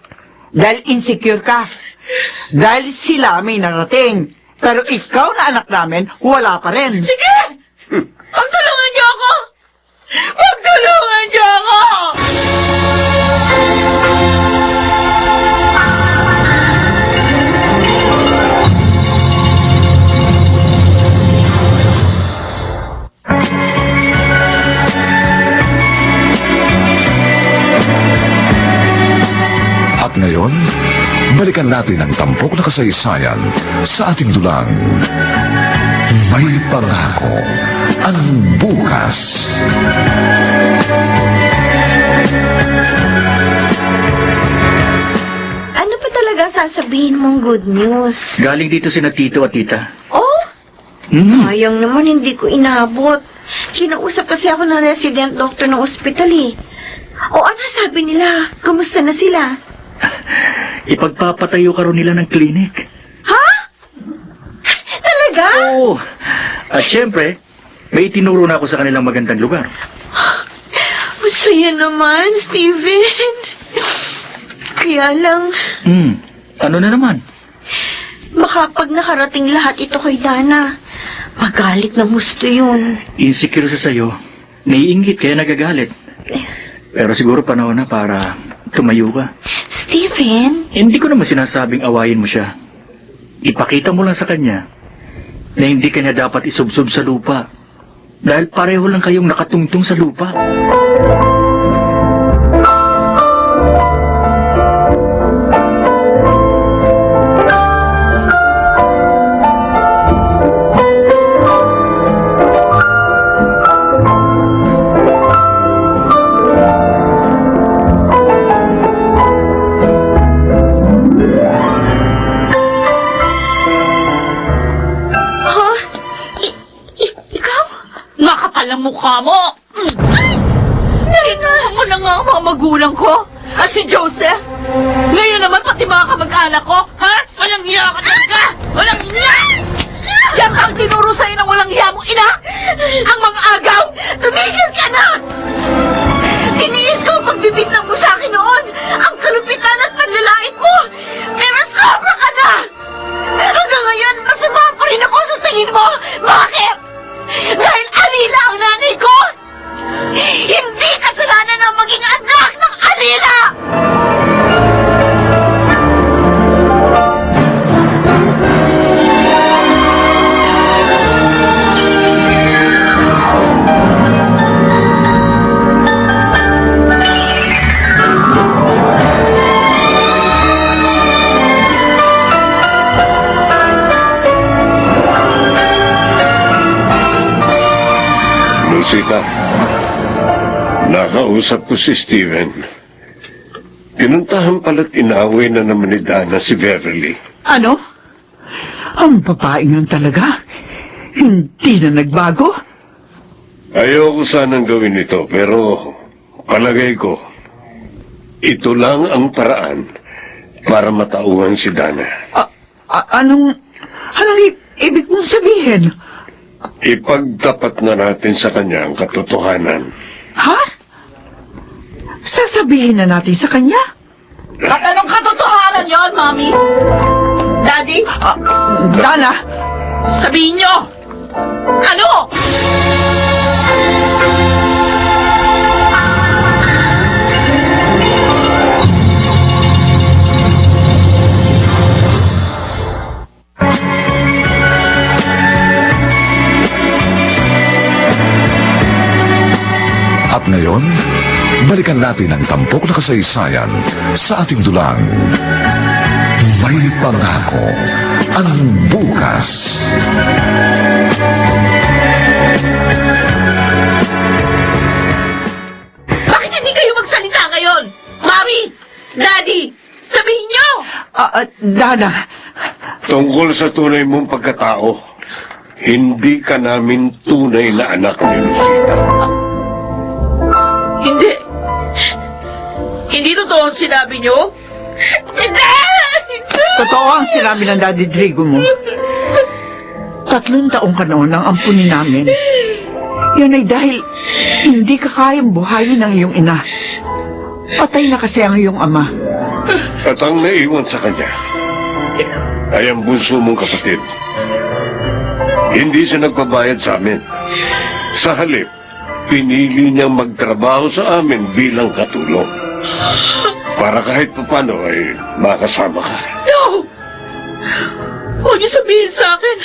Dahil insecure ka. Dahil sila may narating. Pero ikaw na anak namin, wala pa rin. Sige! Pagtulungan niyo ako! Pagtulungan niyo ako! At ngayon, balikan natin ang tampok na kasaysayan sa ating dulang. May pangako ang bukas. Ano pa talaga sasabihin mong good news? Galing dito sina Tito at Tita. Oh, Hmm. sayang naman hindi ko inabot. Kinausap kasi ako ng resident doctor ng ospital eh. O ano sabi nila? Kumusta na sila? Ipagpapatayo ka rin nila ng klinik. Ha? Talaga? Oo. At syempre, may itinuro na ako sa kanilang magandang lugar. Masaya naman, Steven. Kaya lang, Ano na naman? baka pag nakarating lahat ito kay Dana, magalit ng gusto yun. Insecure siya sa'yo. Naiingit kaya nagagalit. Pero siguro panahon na para tumayo ka. Steven? Hindi ko naman sinasabing awayin mo siya. ipakita mo lang sa kanya na hindi kanya dapat isubsob sa lupa dahil pareho lang kayong nakatungtong sa lupa. Ha? Ikaw? Nakapal ang mukha mo! Tinuro mo na nga ang mga magulang ko at si Joseph. Ngayon naman pati mga kamag-anak ko, ha? Walang iya ka talaga! Walang iya! Yan ang tinuro sa'yo ng walang iya mong ina! Ang mga agaw! Tumigil ka na! Tiniis ko ang pagbibintang mo sa akin noon! Ang kalupitan at panlalait mo! Pero sobra ka na! Hanggang ngayon, masama pa rin ako sa tingin mo! Bakit? Dahil alila ang nanay ko! Hindi kasalanan ang maging anak ng alila! Rosita, nakausap ko si Steven. Pinuntahan pala't inaway na naman ni Dana si Beverly. Ano? Ang babae nga talaga. Hindi na nagbago. Ayoko sanang gawin ito, pero palagay ko, ito lang ang paraan para matauhan si Dana. Anong ibig mong sabihin? Ipagtapat na natin sa kanya ang katotohanan. Ha? Sasabihin na natin sa kanya? At anong katotohanan yon, Mami? Daddy, Dana! sabihin nyo! Ano? At ngayon, balikan natin ang tampok na kasaysayan sa ating dulang. May pangako ang bukas. Bakit hindi kayo magsalita ngayon? Mami! Daddy! Sabihin nyo! Dana, Tungkol sa tunay mong pagkatao, hindi ka namin tunay na anak ni Rosita. Hindi. Hindi totoo ang sinabi nyo? Hindi! totoo ang sinabi ng Daddy Drigo mo. 3 taong ka noon ang ampunin namin. Yan ay dahil hindi ka kayang buhayin ng iyong ina. Patay na kasi ang iyong ama. At ang naiwan sa kanya ay ang bunso mong kapatid. Hindi siya nagpabayad sa amin. Sa halip, pinili niyang magtrabaho sa amin bilang katulong. Para kahit papano ay makasama ka. No! Huwag niyo sabihin sa akin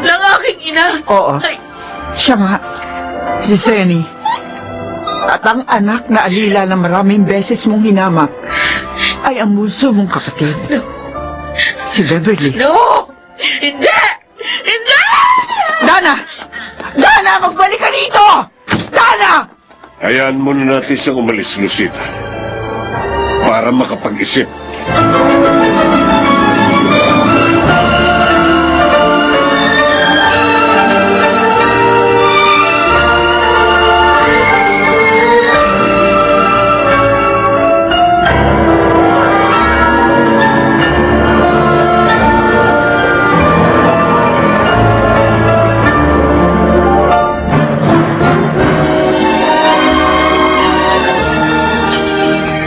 ng aking ina. Oo. Ay, Siya nga, si Senny. At ang anak na alila na maraming beses mong hinamak ay ang bunso mong kapatid. Si Beverly. no! Hindi! Hindi! Dana! Dana, magbalik ka rito! Dana! Hayaan muna natin siyang umalis, Lucita. Para makapag-isip.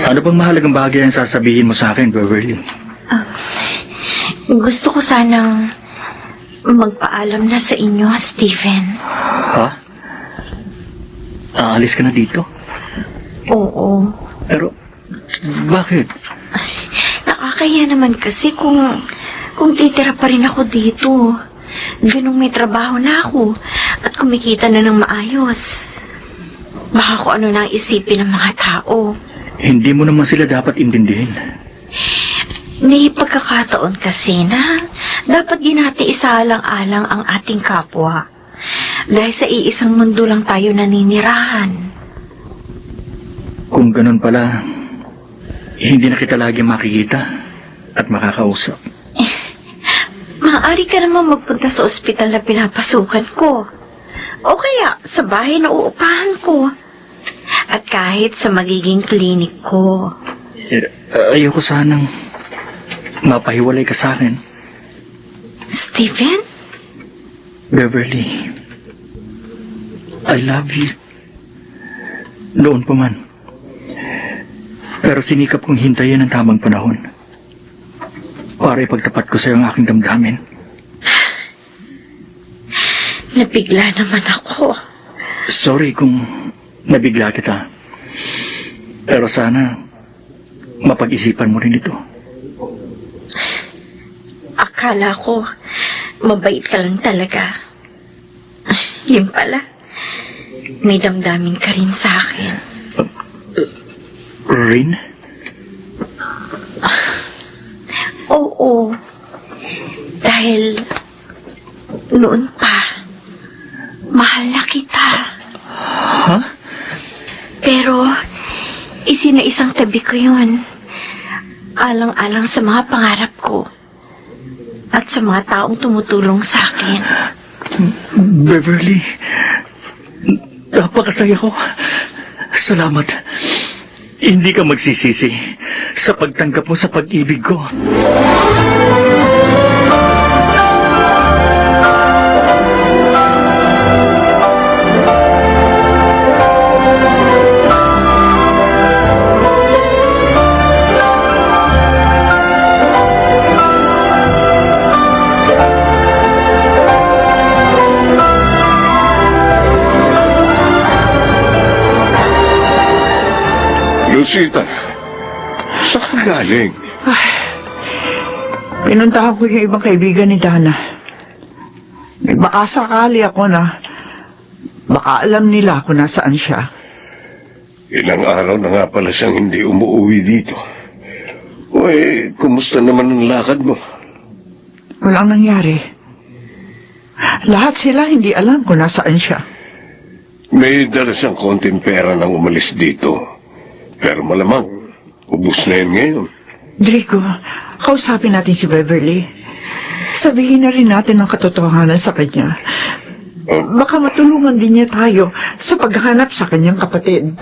Ano bang mahalagang bagay ang sasabihin mo sa akin, Beverly? Gusto ko sanang magpaalam na sa inyo, Stephen. Ha? Aalis ka na dito? Oo. Pero, bakit? Nakakaya naman kasi kung Kung titira pa rin ako dito, ganung may trabaho na ako at kumikita na ng maayos. Baka kung ano nang isipin ng mga tao. Hindi mo naman sila dapat intindihin. May pagkakataon kasi na dapat din natin isaalang-alang ang ating kapwa. Dahil sa iisang mundo lang tayo naninirahan. Kung ganun pala, hindi na kita lagi makikita at makakausap. Maaari ka naman magpunta sa ospital na pinapasukan ko. O kaya sa bahay na uupahan ko. At kahit sa magiging klinik ko. Ayoko sanang mapahiwalay ka sa akin. Stephen? Beverly, I love you. Noon pa man. Pero sinikap kong hintayin ang tamang panahon para ipagtapat ko sa iyo ang aking damdamin. Nabigla naman ako. Sorry kung nabigla kita. Pero sana mapag-isipan mo rin ito. Akala ko, mabait ka lang talaga. Yun pala, may damdamin ka rin sa akin. Rin? Oo. Dahil noon pa, mahal na kita. Ha? Pero, isinaisang tabi ko yun. Alang-alang sa mga pangarap ko. At sa mga taong tumutulong sa akin. Beverly, napakasaya ko. Salamat. Hindi ka magsisisi sa pagtanggap mo sa pag-ibig ko. Lucita, saan ka galing? Pinuntahan ko yung ibang kaibigan ni Dana. Baka sakali ako na baka alam nila kung nasaan siya. Ilang araw na nga pala siyang hindi umuwi dito. Uy, kumusta naman ang lakad mo? Walang nangyari. Lahat sila hindi alam kung nasaan siya. May dala siyang konting pera nang umalis dito. Pero malamang, ubus na yun ngayon. Draco, kausapin natin si Beverly. Sabihin na rin natin ang katotohanan sa kanya. Baka matulungan din niya tayo sa paghahanap sa kanyang kapatid.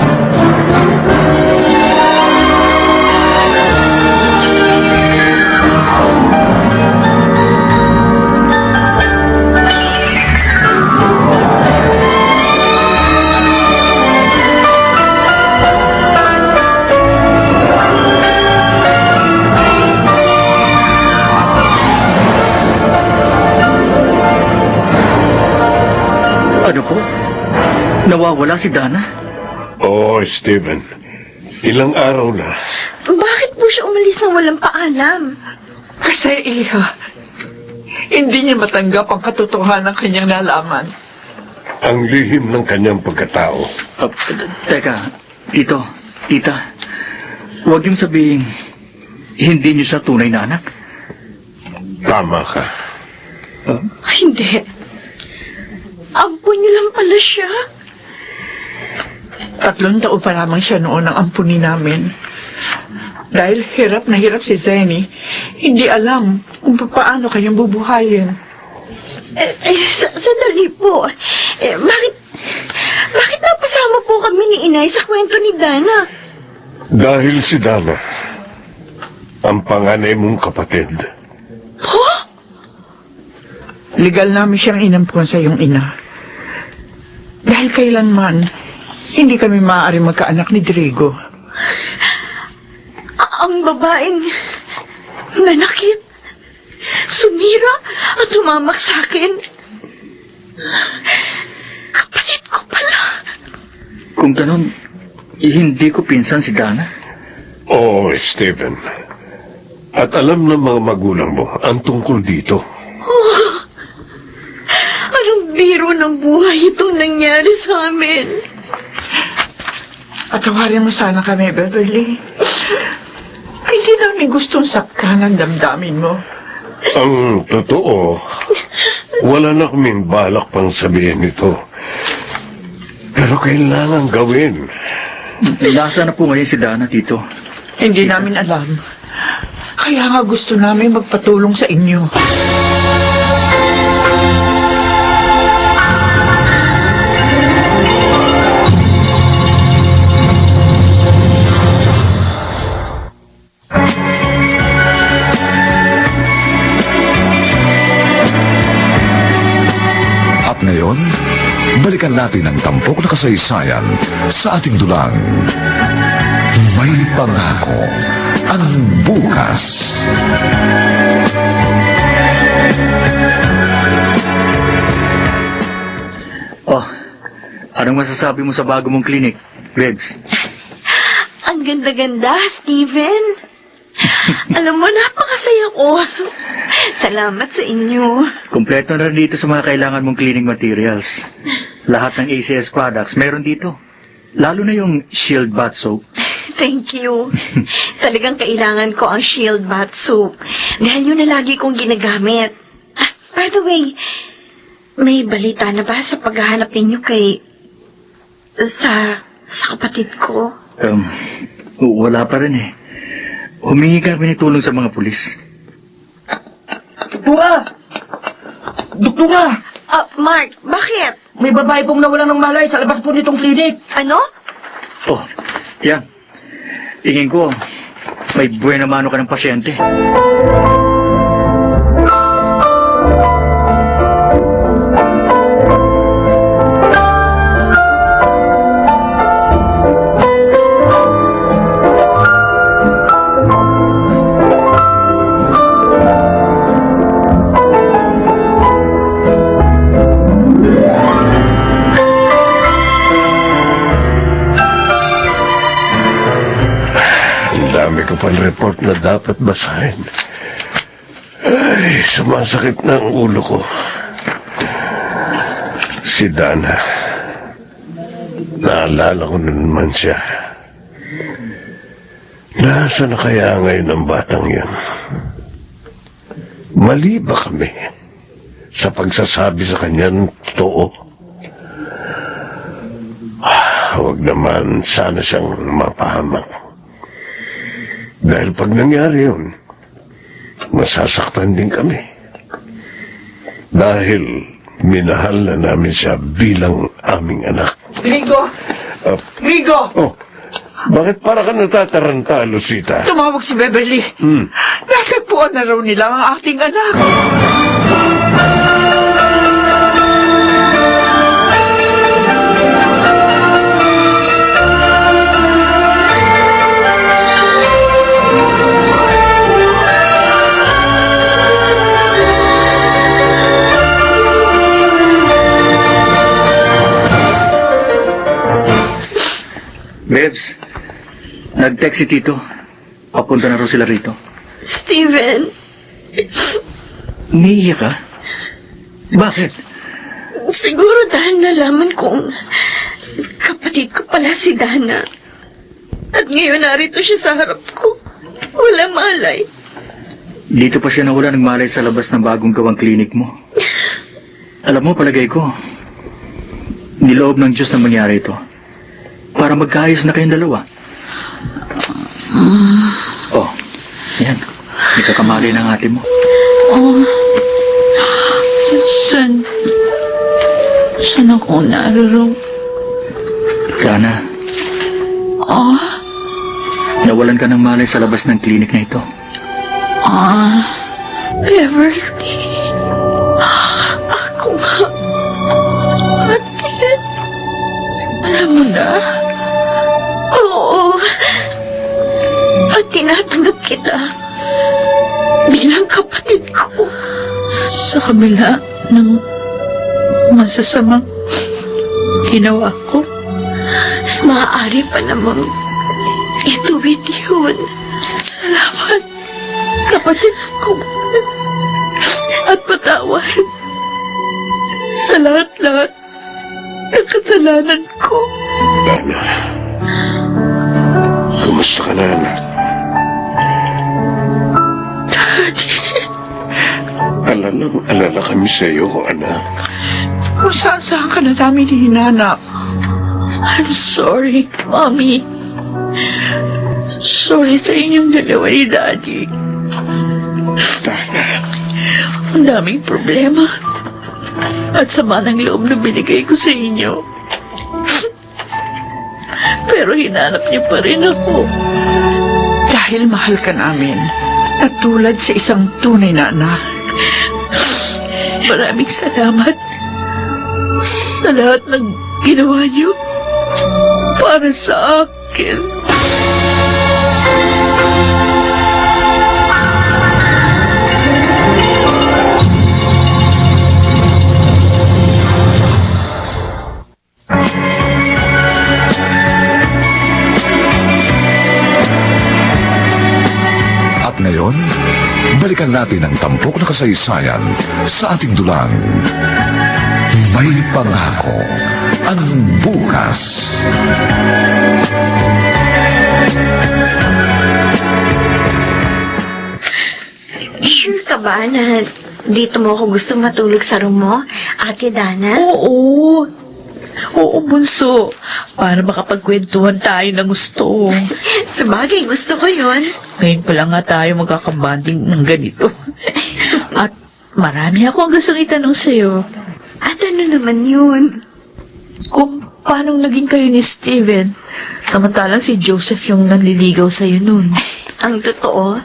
Ano po? Nawawala si Dana? Oo, Stephen. Ilang araw na. Bakit po siya umalis nang walang paalam? Kasi hindi niya matanggap ang katotohanan ng kanyang nalaman. Ang lihim ng kanyang pagkatao. Teka, tita. Huwag niyong sabihin, hindi niyo siya tunay na anak. Tama ka. Hindi. Ampun niyo lang pala siya. 3 taon pa lamang siya noon ang ampunin namin. Dahil hirap na hirap si Zenny, hindi alam kung paano kanyang bubuhayin. Sandali po. Bakit napasama po kami ni Inay sa kwento ni Dana? Dahil si Dana, ang panganay mong kapatid. Legal namin siyang inampun sa iyong ina. Dahil kailanman, hindi kami maaari magkaanak ni Drigo. Ang babaeng nanakit, sumira at humamak sa akin. Kapatid ko pala. Kung ganon, hindi ko pinsan si Dana. Oo, Stephen. At alam ng mga magulang mo ang tungkol dito. Anong biro ng buhay itong nangyari sa amin? Patawarin mo sana kami, Beverly. Hindi namin gustong saktan ang damdamin mo. Ang totoo, wala na kaming balak pang sabihin ito. Pero kailangan gawin. Nasaan na po ngayon si Dana, Tito? Hindi namin alam. Kaya nga gusto namin magpatulong sa inyo. At ngayon, balikan natin ang tampok na kasaysayan sa ating dulang. May pangako ang bukas. Oh, anong masasabi mo sa bago mong clinic, Rebs? Ang ganda-ganda, Steven. Alam mo, napakasaya ko. Salamat sa inyo. Kompleto na rin dito sa mga kailangan mong cleaning materials. Lahat ng ACS products meron dito. Lalo na yung Shield Bath Soap. Thank you. Talagang kailangan ko ang Shield Bath Soap. Dahil yun na lagi kong ginagamit. Ah, by the way, may balita na ba sa paghahanap ninyo sa kapatid ko? Wala pa rin eh. Humingi kami ng tulong sa mga pulis. Doktora! Doktora! Mark, bakit? May babae pong nawalan ng malay sa labas po nitong klinik. Ano? Oh, yan. Tingin ko, may buena mano ka ng pasyente. Report na dapat basahin. Ay, sumasakit na ang ulo ko. Si Dana. Naalala ko na naman siya. Nasaan na kaya ngayon ang batang yan? Mali ba kami sa pagsasabi sa kanya ng totoo? Huwag naman sana siyang mapahamak. Dahil pag nangyari yun, masasaktan din kami. Dahil minahal na namin siya bilang aming anak. Rigo! Rigo! Oh, bakit para ka natataranta, Lucita? Tumawag si Beverly. Natagpuan na raw nila ang ating anak. Bebs, nag-text si Tito. Papunta na raw sila rito. Steven, Umiiyak ka? Bakit? siguro dahil nalaman kong kapatid ko pala si Dana. At ngayon narito siya sa harap ko. Wala malay. Dito pa siya nawala ng malay sa labas ng bagong gawang klinik mo. Alam mo, palagay ko, niloob ng Diyos na mangyari ito. Para magkaayos na kayong dalawa. Oh, yan. Ikakamali ng ate mo. Saan ako naroroon? Dana, nawalan ka ng malay sa labas ng klinik na ito. Beverly. Ako nga. Ate. Alam mo na? Oo. At tinatanggap kita bilang kapatid ko. Sa kabila ng masasamang ginawa ko. Mas maaari pa namang ituwid yun. Salamat. kapatid ko. At patawad sa lahat-lahat ng kasalanan ko. Dana, kumusta ka na, anak? Alala kami sa iyo, anak. Kung saan ka na namin hinanap. I'm sorry, Mommy. Sorry sa inyong dalawa ni Daddy. Dana, Ang daming problema. At sama ng loob na binigay ko sa inyo. Pero hinanap niyo pa rin ako. Dahil mahal ka namin. At tulad sa isang tunay na anak. Maraming salamat sa lahat ng ginawa niyo para sa akin. At ngayon, balikan natin ang tampok na kasaysayan sa ating dulang. May pangako ang bukas. Sure ka ba na dito mo ako gusto matulog sa room mo, Ate Dana? Oo. Oo, bunso. Para makapagkwentuhan tayo ng gusto. Sabagay, gusto ko yun. Ngayon pa lang nga tayo magkakabanding ng ganito. At marami akong gustong itanong sa'yo. At ano naman yun? Kung paano naging kayo ni Steven, samantalang si Joseph yung nanliligaw sa'yo nun. Ang totoo,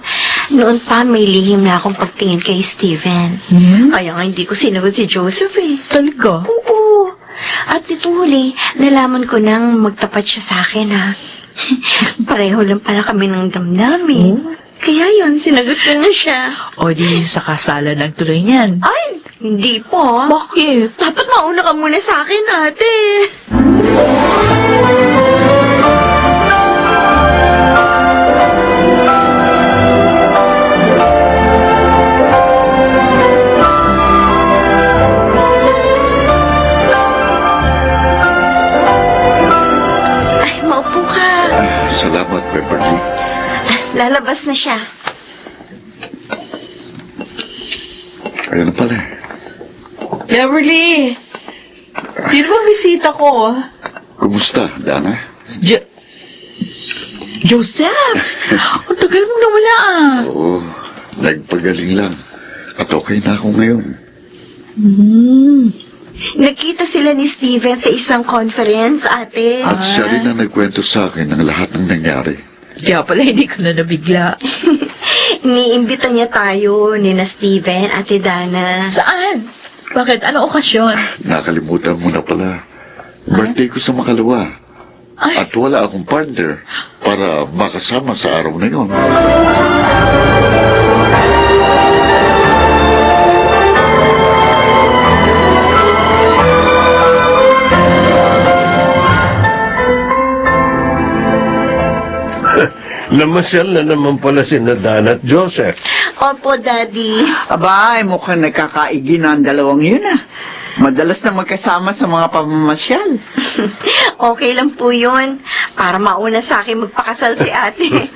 noon pa may lihim na akong pagtingin kay Steven. Kaya nga hindi ko sinagot si Joseph eh. Talaga? Oo. At itong huli, nalaman ko nang magtapat siya sa akin ha. Pareho lang pala kami ng damdamin. Kaya yun, sinagot ko na siya. O di sa kasalan ng tuloy niyan. Ay, hindi po. Bakit? Dapat mauna ka muna sa akin, ate. Ay, maupo ka. Salamat, Beverly. Lalabas na siya. Ayun na pala. Beverly! Sino bang bisita ko? Kumusta, Dana? Joseph! Ang tagal mong nawala ah. Oo, nagpagaling lang. At okay na ako ngayon. Nagkita sila ni Steven sa isang conference, ate. At siya rin ang nagkwento sa akin ng lahat ng nangyari. Kaya pala hindi ko na nabigla. Iniimbita niya tayo ni na Steven, ate Dana. Saan? Bakit? Ano okasyon? Nakalimutan mo na pala. Birthday ko sa makalawa. Ay. At wala akong partner para makasama sa araw na yon. Namasyal na naman pala si Dana at Joseph. Opo, Daddy. Aba, ay mukhang nagkakaigi na ang dalawang yun ah. Madalas na magkasama sa mga pamamasyal. Okay lang po yun. Para mauna sa akin magpakasal si ate.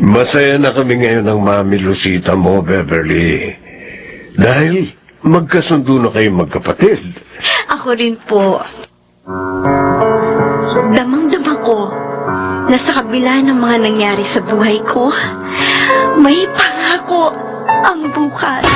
Masaya na kami ngayon ng Mami Lucita mo, Beverly. Dahil magkasundo na kayo magkapatid. Ako rin po. Damang-dama ko na sa kabila ng mga nangyari sa buhay ko, may pangako ang bukas.